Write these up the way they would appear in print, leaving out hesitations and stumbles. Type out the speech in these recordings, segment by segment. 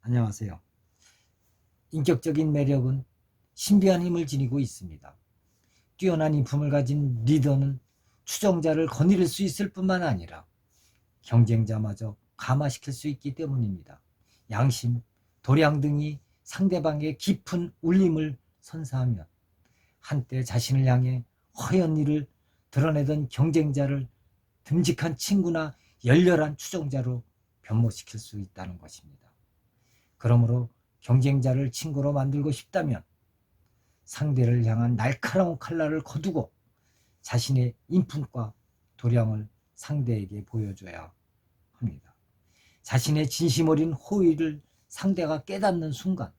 안녕하세요. 인격적인 매력은 신비한 힘을 지니고 있습니다. 뛰어난 인품을 가진 리더는 추종자를 거느릴 수 있을 뿐만 아니라 경쟁자마저 감화시킬 수 있기 때문입니다. 양심, 도량 등이 상대방의 깊은 울림을 선사하면 한때 자신을 향해 허연 일을 드러내던 경쟁자를 듬직한 친구나 열렬한 추종자로 변모시킬 수 있다는 것입니다. 그러므로 경쟁자를 친구로 만들고 싶다면 상대를 향한 날카로운 칼날을 거두고 자신의 인품과 도량을 상대에게 보여줘야 합니다. 자신의 진심 어린 호의를 상대가 깨닫는 순간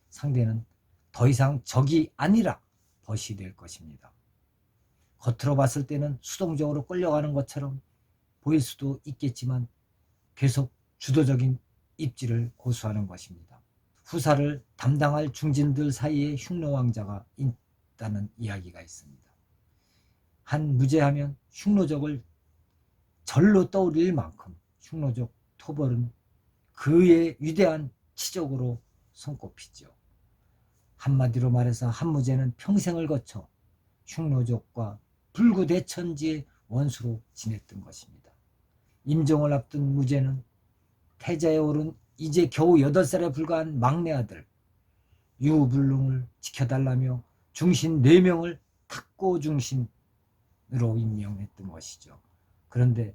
상대는 더 이상 적이 아니라 벗이 될 것입니다. 겉으로 봤을 때는 수동적으로 끌려가는 것처럼 보일 수도 있겠지만 계속 주도적인 입지를 고수하는 것입니다. 후사를 담당할 중진들 사이에 흉노왕자가 있다는 이야기가 있습니다. 한 무제하면 흉노적을 절로 떠올릴 만큼 흉노적 토벌은 그의 위대한 치적으로 손꼽히죠. 한마디로 말해서 한무제는 평생을 거쳐 흉노적과 불구대천지의 원수로 지냈던 것입니다. 임종을 앞둔 무제는 태자에 오른 이제 겨우 8살에 불과한 막내 아들 유불능을 지켜달라며 중신 4명을 탁고 중신으로 임명했던 것이죠. 그런데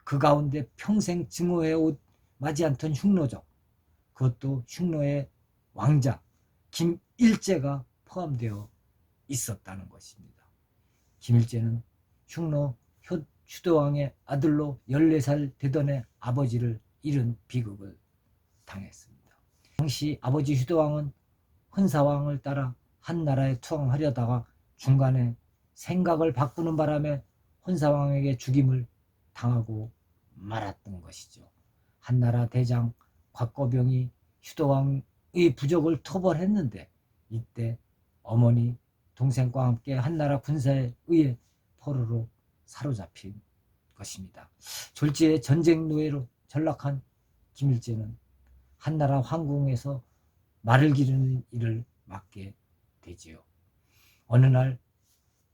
그 가운데 평생 증오해 맞지 않던 흉노적, 그것도 흉노의 왕자 김일제가 포함되어 있었다는 것입니다. 김일제는 흉노 휴도왕의 아들로 14살 되던 해 아버지를 잃은 비극을 당했습니다. 당시 아버지 휴도왕은 헌사왕을 따라 한나라에 투항하려다가 중간에 생각을 바꾸는 바람에 헌사왕에게 죽임을 당하고 말았던 것이죠. 한나라 대장 곽거병이 휴도왕의 부적을 토벌했는데 이때 어머니 동생과 함께 한나라 군사에 의해 포로로 사로잡힌 것입니다. 졸지에 전쟁 노예로 전락한 김일제는 한나라 황궁에서 말을 기르는 일을 맡게 되지요. 어느 날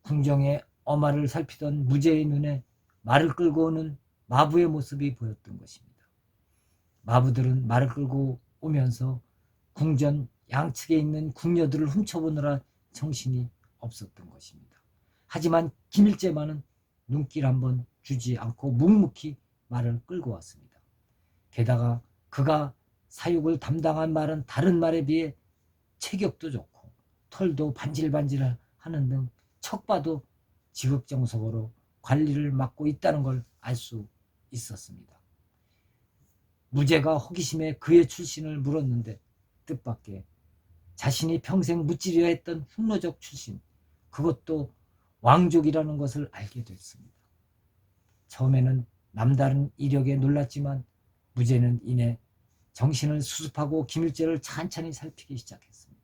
궁정의 어마를 살피던 무제의 눈에 말을 끌고 오는 마부의 모습이 보였던 것입니다. 마부들은 말을 끌고 오면서 궁전 양측에 있는 궁녀들을 훔쳐보느라 정신이 없었던 것입니다. 하지만 김일제만은 눈길 한번 주지 않고 묵묵히 말을 끌고 왔습니다. 게다가 그가 사육을 담당한 말은 다른 말에 비해 체격도 좋고 털도 반질반질하는 등 척봐도 지극정석으로 관리를 맡고 있다는 걸 알 수 있었습니다. 무제가 호기심에 그의 출신을 물었는데 뜻밖의 자신이 평생 무찌려 했던 흉노적 출신, 그것도 왕족이라는 것을 알게 됐습니다. 처음에는 남다른 이력에 놀랐지만 무제는 이내 정신을 수습하고 김일제를 찬찬히 살피기 시작했습니다.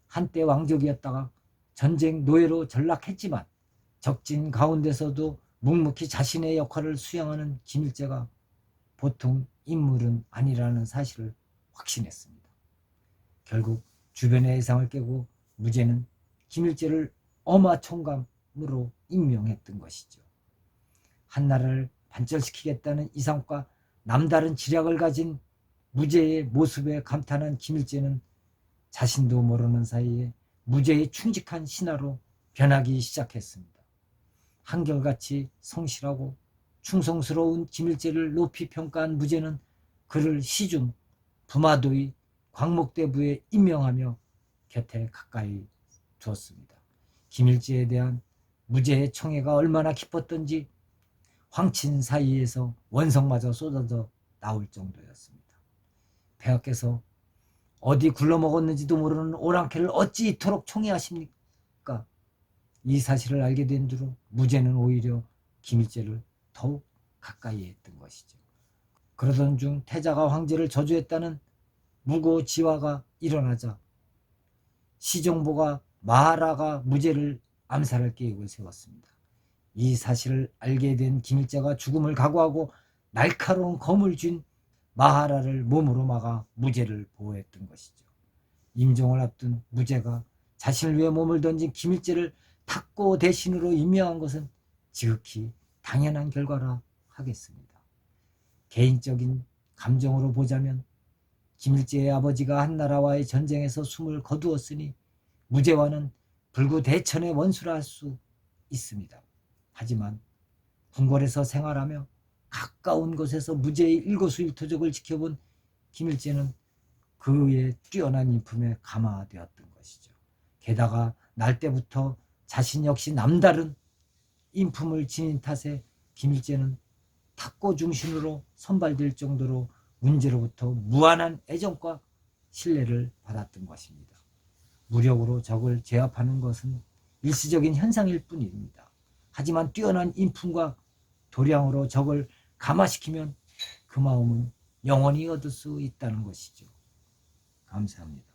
한때 왕족이었다가 전쟁 노예로 전락했지만 적진 가운데서도 묵묵히 자신의 역할을 수행하는 김일제가 보통 인물은 아니라는 사실을 확신했습니다. 결국 주변의 예상을 깨고 무제는 김일제를 어마총감으로 임명했던 것이죠. 한나라를 반절시키겠다는 이상과 남다른 지략을 가진 무제의 모습에 감탄한 김일제는 자신도 모르는 사이에 무제의 충직한 신하로 변하기 시작했습니다. 한결같이 성실하고 충성스러운 김일제를 높이 평가한 무제는 그를 시중 부마도의 광목대부에 임명하며 곁에 가까이 두었습니다. 김일제에 대한 무제의 청애가 얼마나 깊었던지 황친 사이에서 원성마저 쏟아져 나올 정도였습니다. 폐하께서 어디 굴러먹었는지도 모르는 오랑캐를 어찌 이토록 청애하십니까? 이 사실을 알게 된 뒤로 무제는 오히려 김일제를 더욱 가까이 했던 것이죠. 그러던 중 태자가 황제를 저주했다는 무고지화가 일어나자 시정보가 마하라가 무제를 암살할 계획을 세웠습니다. 이 사실을 알게 된 김일제가 죽음을 각오하고 날카로운 검을 쥔 마하라를 몸으로 막아 무제를 보호했던 것이죠. 임종을 앞둔 무제가 자신을 위해 몸을 던진 김일제를 탁고 대신으로 임명한 것은 지극히 당연한 결과라 하겠습니다. 개인적인 감정으로 보자면 김일제의 아버지가 한나라와의 전쟁에서 숨을 거두었으니 무제와는 불구대천의 원수라 할 수 있습니다. 하지만 궁궐에서 생활하며 가까운 곳에서 무제의 일거수일투족을 지켜본 김일제는 그의 뛰어난 인품에 감화되었던 것이죠. 게다가 날 때부터 자신 역시 남다른 인품을 지닌 탓에 김일제는 탁고 중신으로 선발될 정도로 문제로부터 무한한 애정과 신뢰를 받았던 것입니다. 무력으로 적을 제압하는 것은 일시적인 현상일 뿐입니다. 하지만 뛰어난 인품과 도량으로 적을 감화시키면 그 마음은 영원히 얻을 수 있다는 것이죠. 감사합니다.